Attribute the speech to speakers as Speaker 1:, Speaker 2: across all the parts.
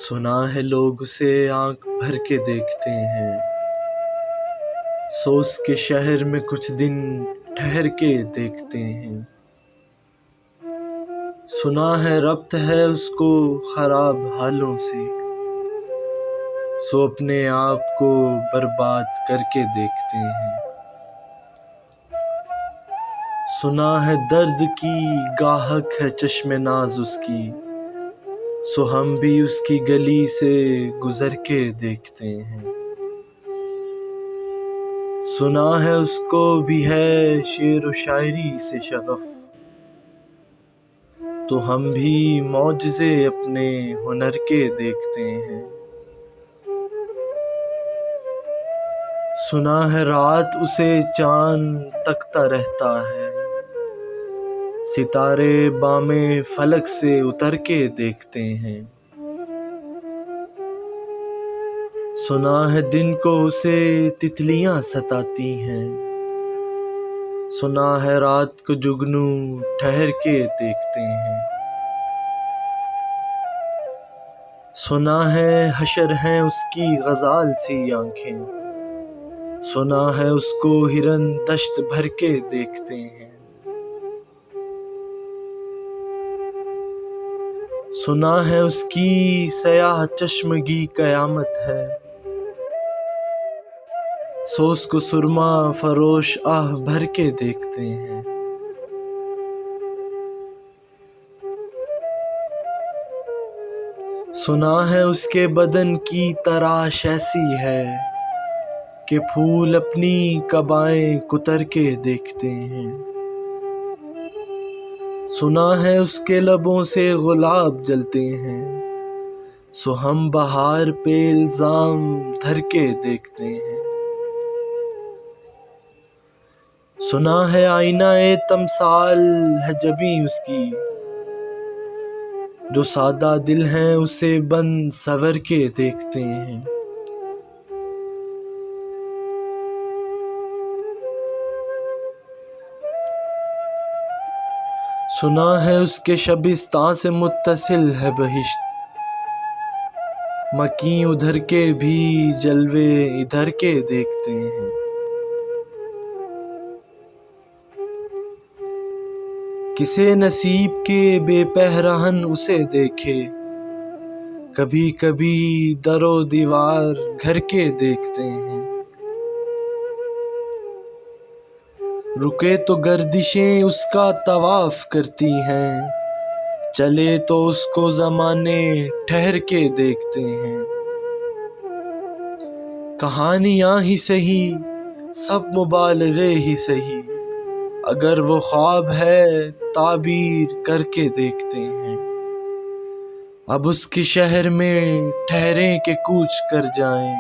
Speaker 1: سنا ہے لوگ اسے آنکھ بھر کے دیکھتے ہیں، سوز کے شہر میں کچھ دن ٹھہر کے دیکھتے ہیں۔ سنا ہے ربط ہے اس کو خراب حالوں سے، سو اپنے آپ کو برباد کر کے دیکھتے ہیں۔ سنا ہے درد کی گاہک ہے چشم ناز اس کی، سو ہم بھی اس کی گلی سے گزر کے دیکھتے ہیں۔ سنا ہے اس کو بھی ہے شعر و شاعری سے شغف، تو ہم بھی معجزے اپنے ہنر کے دیکھتے ہیں۔ سنا ہے رات اسے چاند تکتا رہتا ہے، ستارے بام فلک سے اتر کے دیکھتے ہیں۔ سنا ہے دن کو اسے تتلیاں ستاتی ہیں، سنا ہے رات کو جگنو ٹھہر کے دیکھتے ہیں۔ سنا ہے حشر ہیں اس کی غزال سی آنکھیں، سنا ہے اس کو ہرن دشت بھر کے دیکھتے ہیں۔ سنا ہے اس کی سیاہ چشمگی قیامت ہے، سو اس کو سرما فروش آہ بھر کے دیکھتے ہیں۔ سنا ہے اس کے بدن کی تراش ایسی ہے کہ پھول اپنی قبائیں کتر کے دیکھتے ہیں۔ سنا ہے اس کے لبوں سے گلاب جلتے ہیں، سو ہم بہار پہ الزام دھر کے دیکھتے ہیں۔ سنا ہے آئینہ تمثال ہے جبیں اس کی، جو سادہ دل ہیں اسے بن سنور کے دیکھتے ہیں۔ سنا ہے اس کے شبستان سے متصل ہے بہشت، مکیں ادھر کے بھی جلوے ادھر کے دیکھتے ہیں۔ کسے نصیب کے بے پہراہن اسے دیکھے، کبھی کبھی در و دیوار گھر کے دیکھتے ہیں۔ رکے تو گردشیں اس کا طواف کرتی ہیں، چلے تو اس کو زمانے ٹھہر کے دیکھتے ہیں۔ کہانیاں ہی سہی سب مبالغے ہی سہی، اگر وہ خواب ہے تعبیر کر کے دیکھتے ہیں۔ اب اس کے شہر میں ٹھہریں کہ کوچ کر جائیں،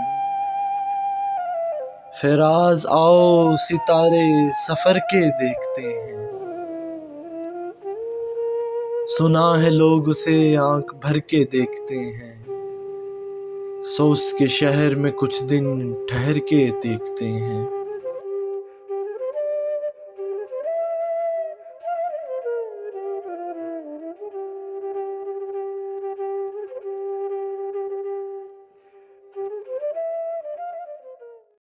Speaker 1: فراز آؤ ستارے سفر کے دیکھتے ہیں۔ سنا ہے لوگ اسے آنکھ بھر کے دیکھتے ہیں، سو اس کے شہر میں کچھ دن ٹھہر کے دیکھتے ہیں۔